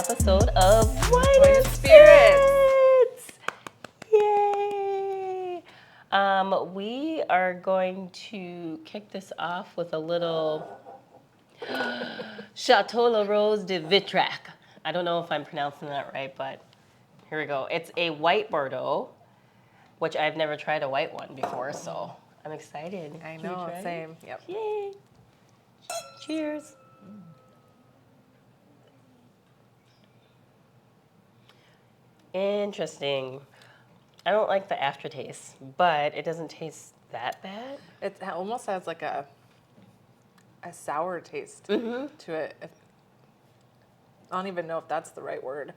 episode of Wine and Spirits. Yay! We are going to kick this off with a little Chateau La Rose de Vitrac. I don't know if I'm pronouncing that right, but here we go. It's a white Bordeaux, which I've never tried a white one before, so I'm excited. I Can you know, try it? same. Yep. Yay! Cheers. Interesting. I don't like the aftertaste, but it doesn't taste that bad. It almost has like a sour taste to it. I don't even know if that's the right word.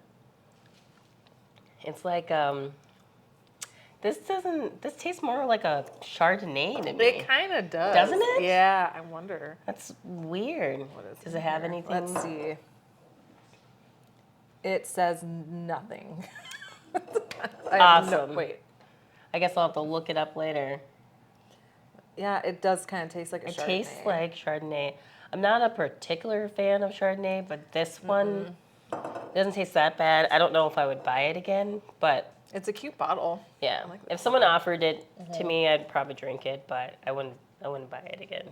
It's like this tastes more like a Chardonnay to me. It kind of does. Doesn't it? Yeah, I wonder. That's weird. What is Does in it have here? anything? Let's see. It says nothing. Awesome. Wait. I guess I'll have to look it up later. Yeah, it does kind of taste like a It Chardonnay. tastes like Chardonnay. I'm not a particular fan of Chardonnay, but this one doesn't taste that bad. I don't know if I would buy it again, but It's a cute bottle. yeah. I like the If someone offered it to me, I'd probably drink it, but I wouldn't buy it again.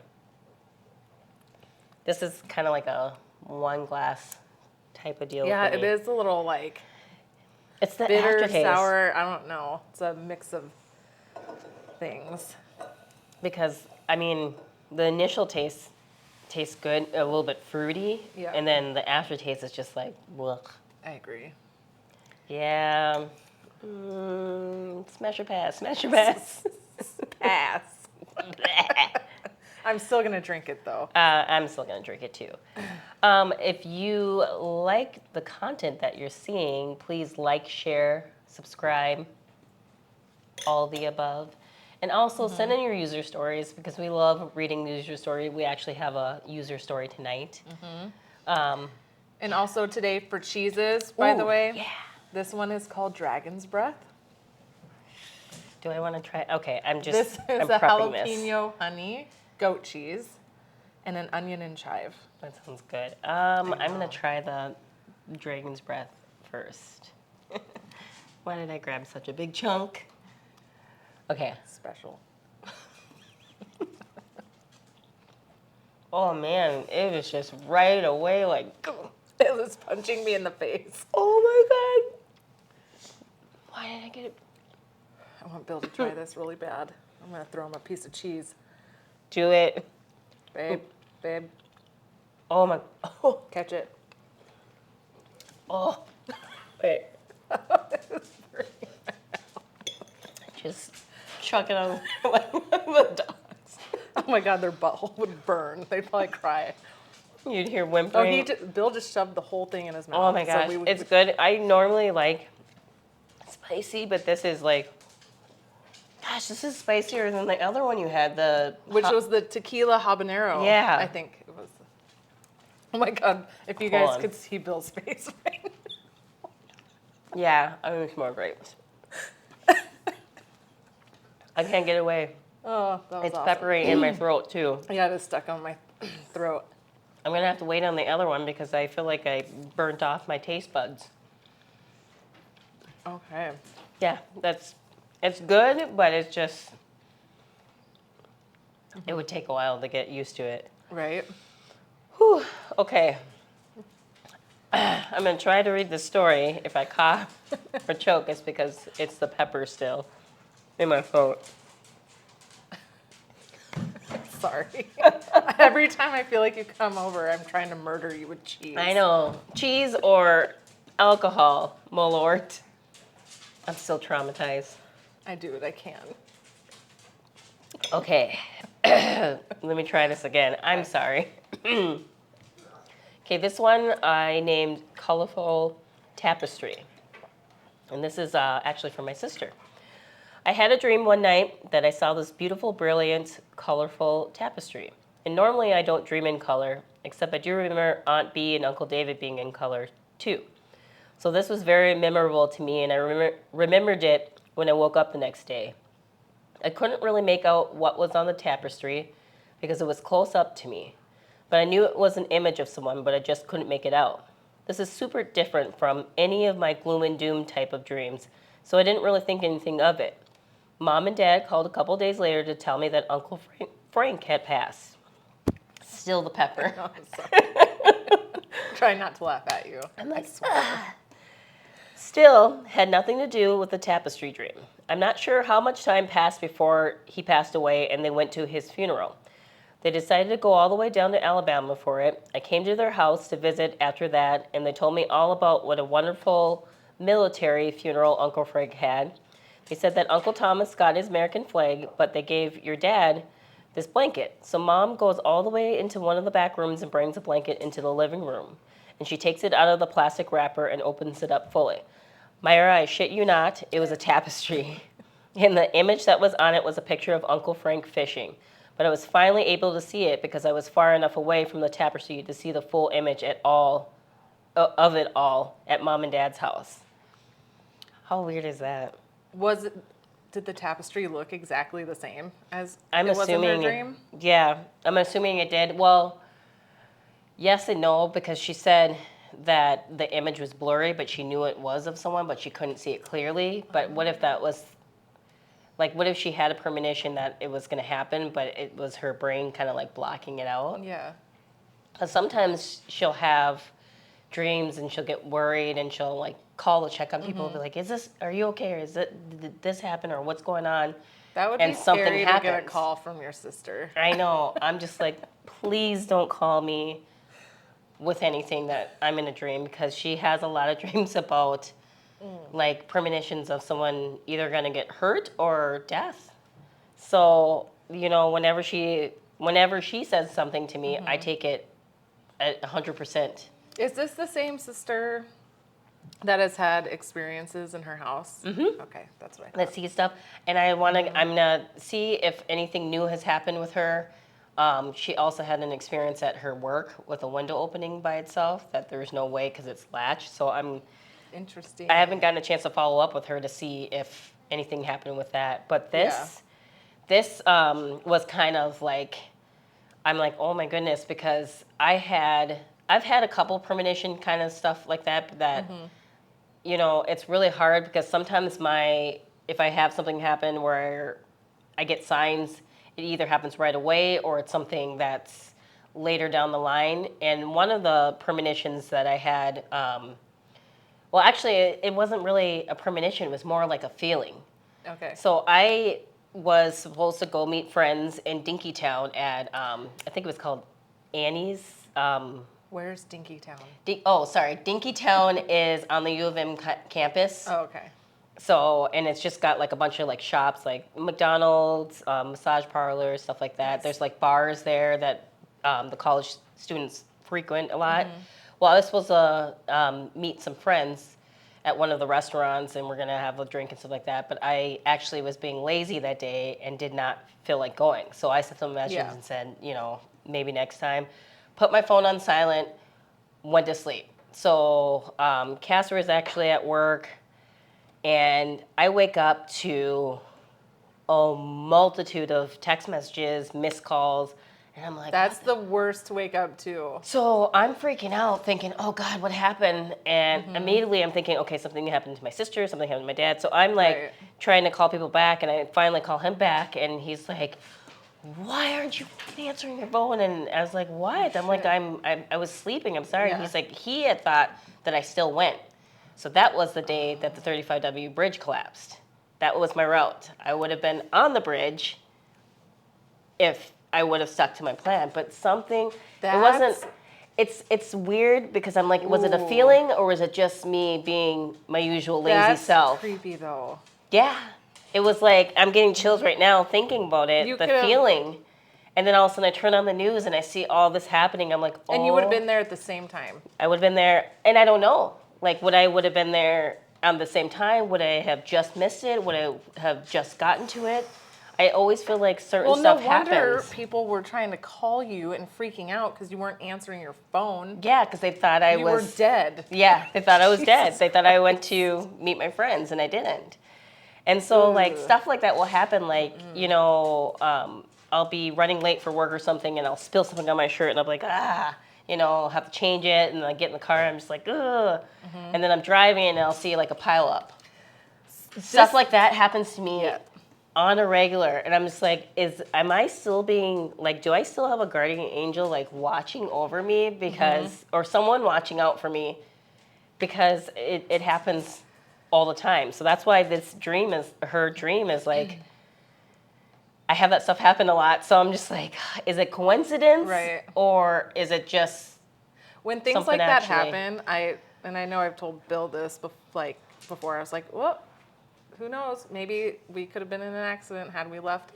This is kind of like a one glass type of deal. Yeah, for it me. is a little like It's the bitter, aftertaste. sour. I don't know. It's a mix of things. Because I mean, the initial taste tastes good, a little bit fruity, Yeah. and then the aftertaste is just like, ugh. I agree. Yeah. Smash or pass. Smash or pass. Pass. I'm still gonna drink it though. I'm still gonna drink it too. If you like the content that you're seeing, please like, share, subscribe, all the above. And also send in your user stories because we love reading the user story. We actually have a user story tonight. And also today for cheeses, by the Ooh, way, yeah. this one is called Dragon's Breath. Do I want to try? Okay, I'm This just is I'm a prepping this. jalapeno honey goat cheese and an onion and chive. That sounds good. I'm gonna try the Dragon's Breath first. Why did I grab such a big chunk? Okay. Special. Oh man, it was just right away like, It was punching me in the face. oh my god. Why did I get it? I want Bill to try this really bad. I'm gonna throw him a piece of cheese. Do it. Babe, Oh my. Oh. catch it. Oh. Wait. Just chuck it on like the dogs. Oh my God, their butthole would burn. They'd probably cry. You'd hear Oh, whimpering. Bill just shoved the whole thing in his mouth. Oh my gosh, it's good. I normally like spicy, but this is like, gosh, this is spicier than the other one you had. Which was the tequila habanero. Yeah. I think it was. Oh my God, if you guys could see Bill's face right now. Yeah, I need more grapes. I can't get away. Oh, that was It's awesome. peppery in my throat too. Yeah, it is stuck on my throat. I'm gonna have to wait on the other one because I feel like I burnt off my taste buds. Okay. Yeah, it's good, but it's just, it would take a while to get used to it. Right. Whew, okay. I'm gonna try to read the story. If I cough or choke, it's because it's the pepper still in my throat. Sorry. Every time I feel like you come over, I'm trying to murder you with cheese. I know. Cheese or alcohol, Malort. I'm still traumatized. I do it. I can. Okay. Let me try this again. I'm sorry. Okay, this one I named Colorful Tapestry. And this is actually for my sister. I had a dream one night that I saw this beautiful, brilliant, colorful tapestry. And normally I don't dream in color, except I do remember Aunt Bee and Uncle David being in color too. So this was very memorable to me, and I remembered it when I woke up the next day. I couldn't really make out what was on the tapestry because it was close up to me. But I knew it was an image of someone, but I just couldn't make it out. This is super different from any of my gloom and doom type of dreams, so I didn't really think anything of it. Mom and Dad called a couple days later to tell me that Uncle Frank had passed. Still the pepper. Oh, I'm sorry. Try not to laugh at you. I'm like, Still had nothing to do with the Tapestry dream. I'm not sure how much time passed before he passed away and they went to his funeral. They decided to go all the way down to Alabama for it. I came to their house to visit after that, and they told me all about what a wonderful military funeral Uncle Frank had. They said that Uncle Thomas got his American flag, but they gave your dad this blanket. So Mom goes all the way into one of the back rooms and brings a blanket into the living room. And she takes it out of the plastic wrapper and opens it up fully. Myra, I shit you not, it was a tapestry. And the image that was on it was a picture of Uncle Frank fishing. But I was finally able to see it because I was far enough away from the tapestry to see the full image of it all at Mom and Dad's house. How weird is that? Did the tapestry look exactly the same as I'm it was in her assuming, dream? Yeah, I'm assuming it did. Well, yes and no, because she said that the image was blurry, but she knew it was of someone, but she couldn't see it clearly. But what if that was, like, what if she had a premonition that it was going to happen, but it was her brain kind of like blocking it out? Yeah. Because sometimes she'll have dreams and she'll get worried and she'll like call to check on people and be like, are you okay? Or did this happen? Or what's going on? That would And be something scary to get a happens. call from your sister. I know. I'm just like, please don't call me with anything that I'm in a dream, because she has a lot of dreams about like premonitions of someone either going to get hurt or death. So, whenever she says something to me, I take it at 100%. Is this the same sister that has had experiences in her house? Mm-hmm. Okay, that's what I thought. Let's see stuff. And I'm gonna see if anything new has happened with her. She also had an experience at her work with a window opening by itself that there's no way because it's latched. So Interesting. I haven't gotten a chance to follow up with her to see if anything happened with that. But this was kind of like, I'm like, oh my goodness, because I've had a couple premonition kind of stuff like that, it's really hard because sometimes if I have something happen where I get signs, it either happens right away or it's something that's later down the line. And one of the premonitions that I had, well, actually, it wasn't really a premonition. It was more like a feeling. Okay. So I was supposed to go meet friends in Dinkytown at, I think it was called Annie's. Where's Dinkytown? Dinkytown is on the U of M campus. Oh, okay. So, and it's just got like a bunch of like shops, like McDonald's, massage parlors, stuff like that. Nice. There's like bars there that the college students frequent a lot. Mm-hmm. Well, I was supposed to meet some friends at one of the restaurants, and we're gonna have a drink and stuff like that. But I actually was being lazy that day and did not feel like going. So I sent them messages and said, maybe next time. Put my phone on silent, went to sleep. So Casper is actually at work, and I wake up to a multitude of text messages, missed calls, and I'm like, that's the worst to wake up to. So I'm freaking out thinking, oh God, what happened? And immediately I'm thinking, okay, something happened to my sister, something happened to my dad. So I'm like trying to call people back, and I finally call him back, and he's like, why aren't you answering your phone? And I was like, what? I'm like, I was sleeping, I'm sorry. Yeah. He's like, he had thought that I still went. So that was the day that the 35W bridge collapsed. That was my route. I would have been on the bridge if I would have stuck to my plan, but it's weird because I'm like, was it a feeling or was it just me being my usual lazy self? That's creepy though. Yeah. It was like, I'm getting chills right now thinking about it, feeling. And then all of a sudden I turn on the news and I see all this happening. I'm like, oh. And you would have been there at the same time. I would have been there, and I don't know. Like, would I would have been there at the same time? Would I have just missed it? Would I have just gotten to it? I always feel like certain stuff happens. Well, no wonder people were trying to call you and freaking out because you weren't answering your phone. Yeah, because they thought you were dead. Yeah, they thought I was dead. They thought I went to meet my friends, and I didn't. And so, like, stuff like that will happen. Like, I'll be running late for work or something, and I'll spill something on my shirt, and I'll be like, you know, I'll have to change it, and I get in the car, and I'm just like, ugh. And then I'm driving, and I'll see like a pile up. Stuff like that happens to me on a regular, and I'm just like, am I still being like, do I still have a guardian angel like watching over me because, or someone watching out for me, because it happens all the time. So that's why her dream is like, I have that stuff happen a lot. So I'm just like, is it coincidence, Right. or is it just when things something like that actually happen? I know I've told Bill this before. I was like, well, who knows? Maybe we could have been in an accident had we left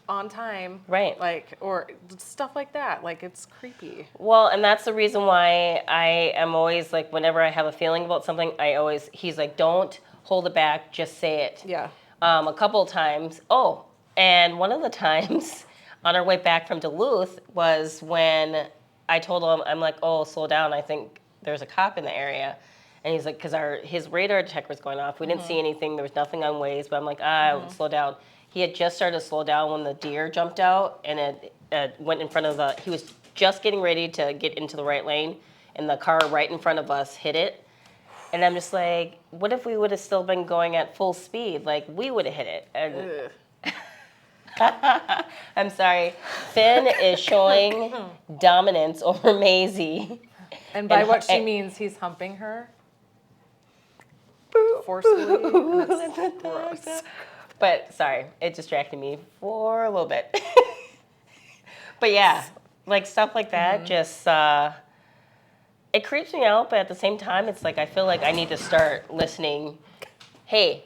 on time. Right. Like, or stuff like that. Like, it's creepy. Well, and that's the reason why I am always like, whenever I have a feeling about something, he's like, don't hold it back, just say it. Yeah. A couple of times. Oh, and one of the times on our way back from Duluth was when I told him, I'm like, oh, slow down. I think there's a cop in the area. And he's like, because his radar detector was going off. We didn't see anything. There was nothing on Waze. But I'm like, slow down. He had just started to slow down when the deer jumped out, and it went in front of he was just getting ready to get into the right lane, and the car right in front of us hit it. And I'm just like, what if we would have still been going at full speed? Like, we would have hit it. And I'm sorry. Finn is showing dominance over Maisie. And by what she means, he's humping her forcefully. And it's gross. But sorry, it distracted me for a little bit. But yeah, like stuff like that just it creeps me out, but at the same time it's like I feel like I need to start listening. Hey,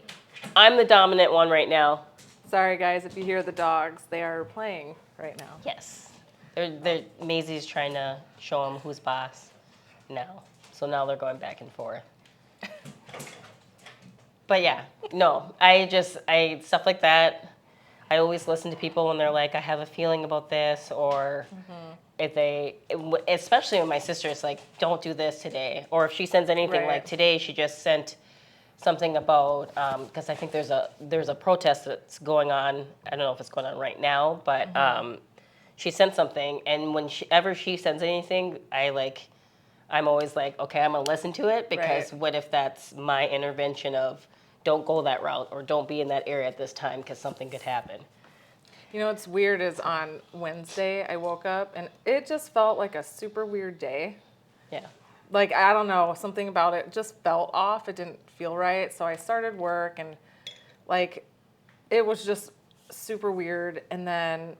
I'm the dominant one right now. Sorry guys, if you hear the dogs, they are playing right now. Yes. They're Maisie's trying to show them who's boss now. So now they're going back and forth. But yeah, no, stuff like that. I always listen to people when they're like, I have a feeling about this, or especially when my sister is like, don't do this today. Or if she sends anything, like today she just sent something about, because I think there's a protest that's going on. I don't know if it's going on right now, but she sent something, and whenever she sends anything, I'm always like, okay, I'm gonna listen to it, because what if that's my intervention of, don't go that route, or don't be in that area at this time because something could happen. You know what's weird is on Wednesday I woke up and it just felt like a super weird day. Yeah. Like, I don't know, something about it just felt off. It didn't feel right. So I started work and like it was just super weird. And then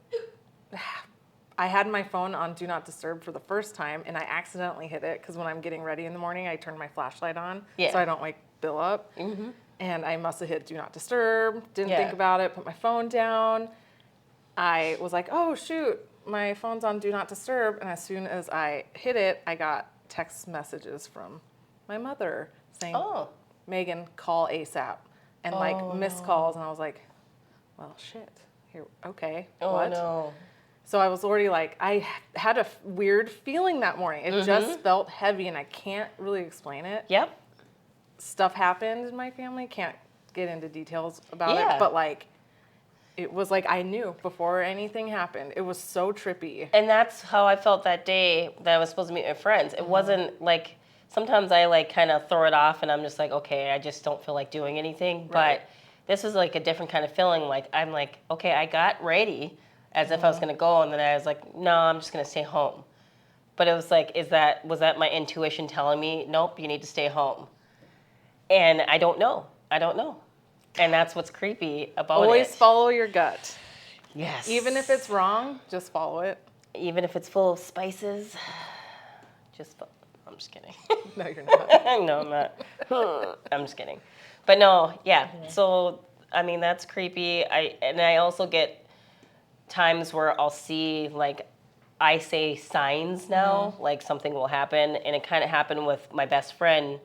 I had my phone on Do Not Disturb for the first time, and I accidentally hit it because when I'm getting ready in the morning, I turn my flashlight on so I don't wake Bill up. And I must have hit Do Not Disturb, didn't think about it, put my phone down. I was like, oh, shoot, my phone's on Do Not Disturb. And as soon as I hit it, I got text messages from my mother saying, Megan, call ASAP. And like missed calls. And I was like, well, shit. Here, okay. What? No. So I was already like, I had a weird feeling that morning. It just felt heavy, and I can't really explain it. Yep. Stuff happened in my family. Can't get into details about it, but like, it was like I knew before anything happened. It was so trippy. And that's how I felt that day that I was supposed to meet my friends. It wasn't like, sometimes I like kind of throw it off and I'm just like, okay, I just don't feel like doing anything. But this was like a different kind of feeling. Like, I'm like, okay, I got ready as if I was going to go. And then I was like, no, I'm just going to stay home. But it was like, was that my intuition telling me, nope, you need to stay home? And I don't know. And that's what's creepy about it. Always follow your gut. Yes. Even if it's wrong, just follow it. Even if it's full of spices, I'm just kidding. No, you're not. No, I'm not. I'm just kidding. But no, yeah. So, I mean, that's creepy. I also get times where I'll see, like, I say signs now, like something will happen. And it kind of happened with my best friend,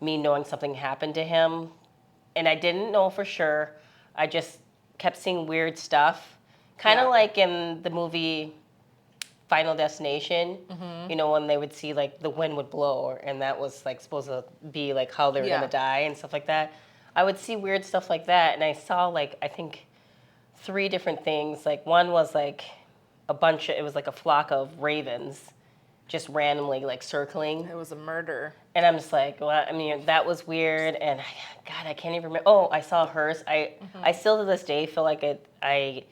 me knowing something happened to him. And I didn't know for sure. I just kept seeing weird stuff. Kind of like in the movie Final Destination, you know, when they would see like the wind would blow, and that was like supposed to be like how they were going to die and stuff like that. I would see weird stuff like that. And I saw like, I think 3 different things. Like one was like it was like a flock of ravens just randomly like circling. It was a murder. And I'm just like, well, I mean, that was weird. And God, I can't even remember. Oh, I saw hers. I still to this day feel like I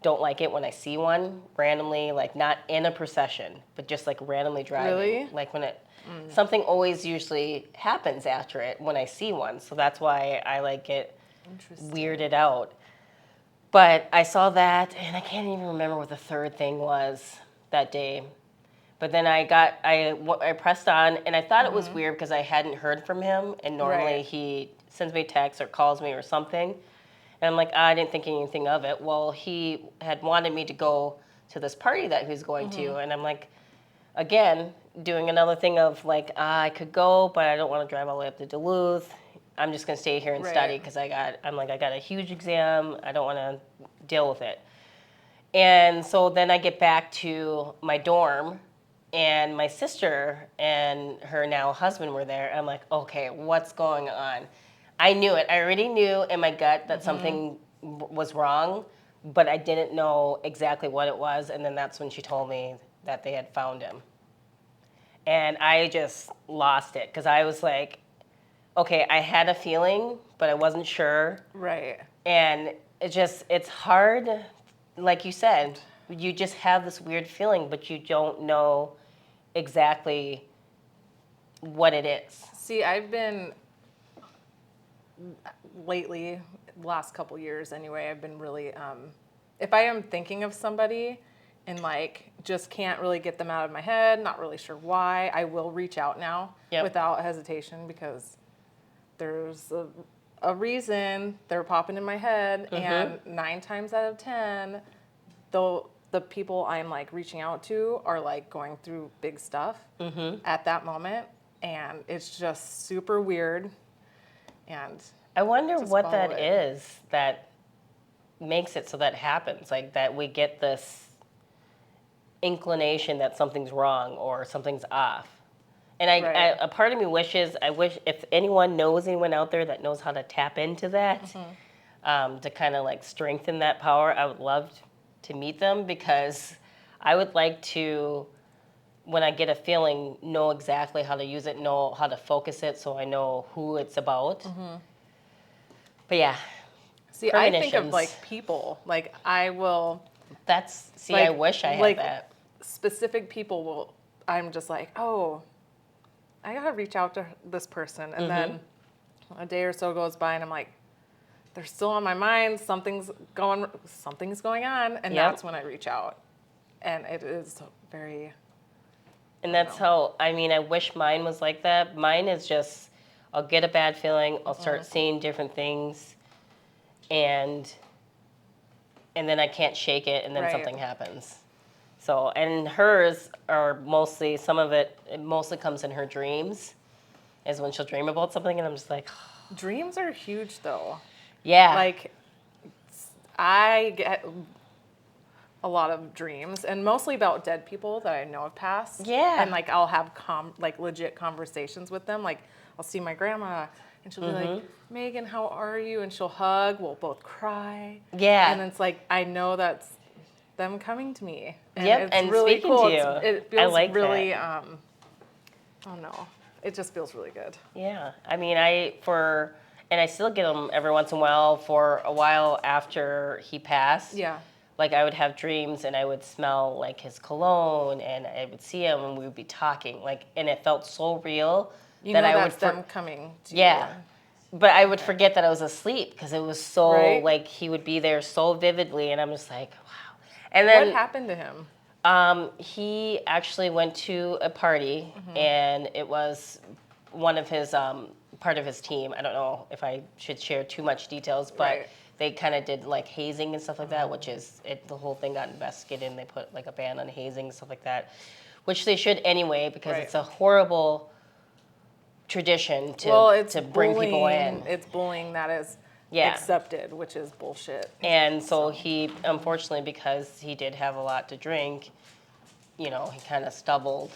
don't like it when I see one randomly, like not in a procession, but just like randomly driving. Really? Like when something always usually happens after it when I see one. So that's why I like get weirded out. But I saw that, and I can't even remember what the third thing was that day. But then I pressed on, and I thought it was weird because I hadn't heard from him, and normally he sends me a text or calls me or something. And I'm like, I didn't think anything of it. Well, he had wanted me to go to this party that he was going to, and I'm like, again, doing another thing of like, I could go, but I don't want to drive all the way up to Duluth. I'm just gonna stay here and study because I got a huge exam. I don't want to deal with it. And so then I get back to my dorm, and my sister and her now husband were there. I'm like, okay, what's going on? I knew it. I already knew in my gut that something was wrong, but I didn't know exactly what it was. And then that's when she told me that they had found him. And I just lost it because I was like, okay, I had a feeling, but I wasn't sure. Right. And it's hard, like you said, you just have this weird feeling, but you don't know exactly what it is. See, I've been lately, last couple years anyway, I've been really, if I am thinking of somebody and like just can't really get them out of my head, not really sure why, I will reach out now without hesitation because there's a reason they're popping in my head, and 9 times out of 10, though the people I'm like reaching out to are like going through big stuff at that moment, and it's just super weird. And I wonder what that is that makes it so that happens, like that we get this inclination that something's wrong or something's off. And a part of me wishes, I wish if anyone knows anyone out there that knows how to tap into that, to kind of like strengthen that power, I would love to meet them because I would like to, when I get a feeling, know exactly how to use it, know how to focus it so I know who it's about. But yeah. See, I think of like people, like I will. I wish I had that. Specific people will, I'm just like, oh, I gotta reach out to this person. And then a day or so goes by and I'm like, they're still on my mind. Something's going on. And that's when I reach out. And it is very. And that's how, I mean, I wish mine was like that. Mine is just, I'll get a bad feeling. I'll start seeing different things. And then I can't shake it. And then something happens. So, and hers are mostly, it mostly comes in her dreams, is when she'll dream about something, and I'm just like, oh. Dreams are huge, though. Yeah. Like, I get a lot of dreams, and mostly about dead people that I know have passed. Yeah. And, like, I'll have, legit conversations with them. Like, I'll see my grandma, and she'll be like, Megan, how are you? And she'll hug. We'll both cry. Yeah. And it's like, I know that's them coming to me. And it's and really speaking cool. to you. It feels I like really, that. oh no, it just feels really good. Yeah. I mean, and I still get them every once in a while. For a while after he passed. Yeah. Like I would have dreams and I would smell like his cologne and I would see him and we would be talking. Like, and it felt so real that I would them coming to you. Yeah. But I would forget that I was asleep because it was so, like, he would be there so vividly, and I'm just like, wow. And then what happened to him? He actually went to a party, and it was one of his, part of his team. I don't know if I should share too much details, but they kind of did, like, hazing and stuff like that, which is, the whole thing got investigated, and they put, like, a ban on hazing and stuff like that, which they should anyway, because it's a horrible tradition to bring people in. It's bullying that is accepted, which is bullshit. And so he, unfortunately, because he did have a lot to drink, he kind of stumbled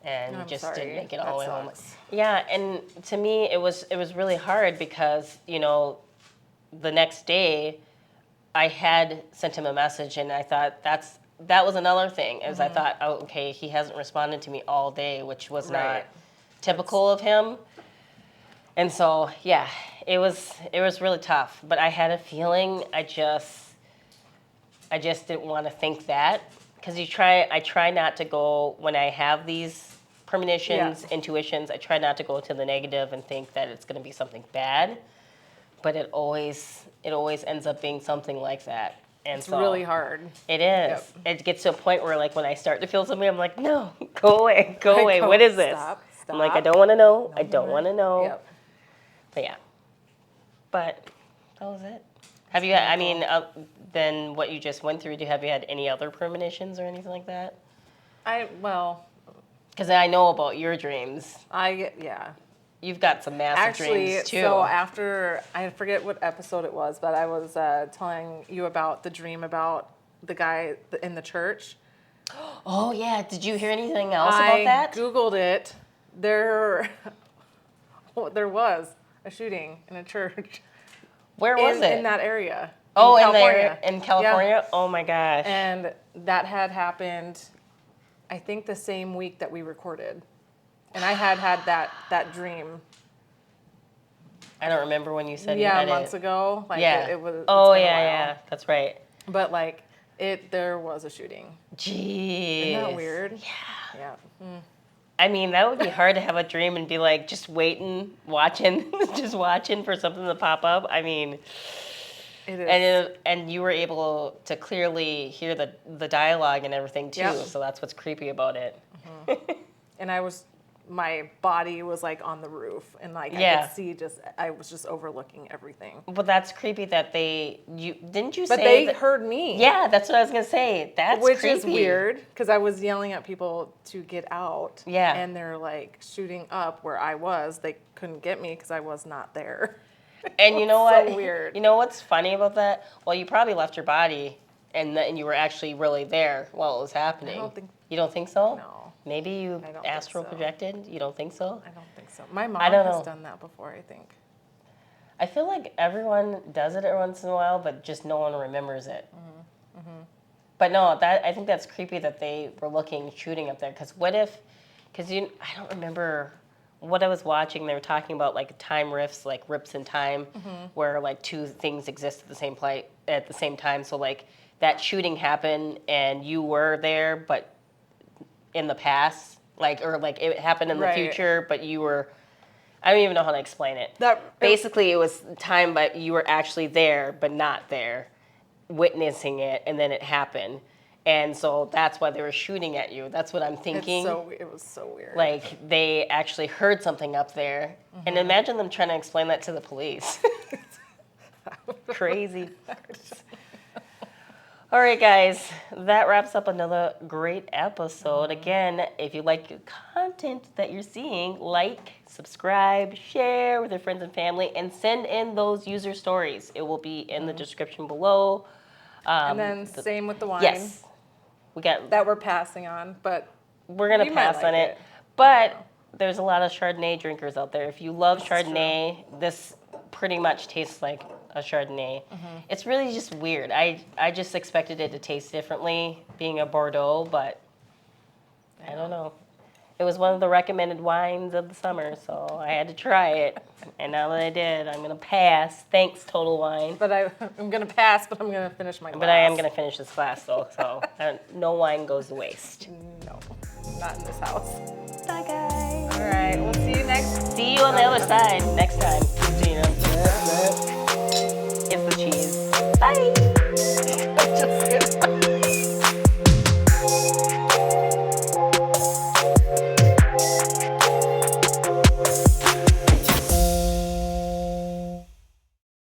and didn't make it all the way home. Yeah, and to me, it was really hard because, the next day, I had sent him a message and I thought that was another thing, is I thought, oh, okay, he hasn't responded to me all day, which was not Right. typical of him. And so, yeah, it was really tough. But I had a feeling I just didn't want to think that, because I try not to go when I have these premonitions, intuitions. I try not to go to the negative and think that it's going to be something bad. But it always ends up being something like that. And It's so really hard. it is. Yep. It gets to a point where, like, when I start to feel something, I'm like, no, go away, go away. Go, What is this? Stop. I'm like, I don't want to know. I don't want to know. Yep. But yeah. But that was it. Have you? I mean, than what you just went through, have you had any other premonitions or anything like that? Because I know about your dreams. Yeah. You've got some massive dreams too. So after, I forget what episode it was, but I was telling you about the dream about the guy in the church. Oh yeah, did you hear anything else about that? I Googled it. There was a shooting in a church. Where was it? In that area. Oh, in California. In California? Yeah. Oh my gosh. And that had happened, I think, the same week that we recorded. And I had that dream. I don't remember when you said you had months ago. Like yeah. It was. Oh it's been a while. yeah. That's right. But like there was a shooting. Jeez. Isn't that weird? Yeah. Yeah. Mm. I mean, that would be hard to have a dream and be like just waiting, watching, just watching for something to pop up. I mean, it is. And you were able to clearly hear the dialogue and everything too. Yep. So that's what's creepy about it. Mm-hmm. And my body was like on the roof, and like Yeah. I could see I was just overlooking everything. But that's creepy that didn't you But say they that, heard me. Yeah, that's what I was gonna say. That's Which creepy. is weird, because I was yelling at people to get out. Yeah. And they're like shooting up where I was. They couldn't get me because I was not there. And you know so what? weird. You know what's funny about that? Well, you probably left your body, and you were actually really there while it was happening. You don't think so? No. Maybe you I don't astral think so. projected? You don't think so? I don't think so. My mom don't has know. done that before, I think. I feel like everyone does it every once in a while, but just no one remembers it. Mm-hmm. But no, I think that's creepy that they were shooting up there. Because I don't remember what I was watching. They were talking about like time rifts, like rips in time, where like two things exist at the same time. So like that shooting happened and you were there, but in the past, or it happened in the Right. future, but you were. I don't even know how to explain it. Basically, it was time, but you were actually there, but not there, witnessing it, and then it happened. And so that's why they were shooting at you. That's what I'm thinking. It was so weird. Like, they actually heard something up there. And imagine them trying to explain that to the police. Crazy. All right, guys, that wraps up another great episode. Again, if you like the content that you're seeing, like, subscribe, share with your friends and family, and send in those user stories. It will be in the description below. And then same with the wine. Yes. We got That we're passing on, but we're going to you might pass like on it. But there's a lot of Chardonnay drinkers out there. If you love Chardonnay, this pretty much tastes like a Chardonnay. It's really just weird. I just expected it to taste differently, being a Bordeaux, but I don't know. It was one of the recommended wines of the summer, so I had to try it. And now that I did, I'm going to pass. Thanks, Total Wine. But I'm going to pass, but I'm going to finish my glass. But I am going to finish this glass, though, so no wine goes to waste. No, not in this house. Bye, guys. All right, we'll see you next. See you on the other side next time. See you.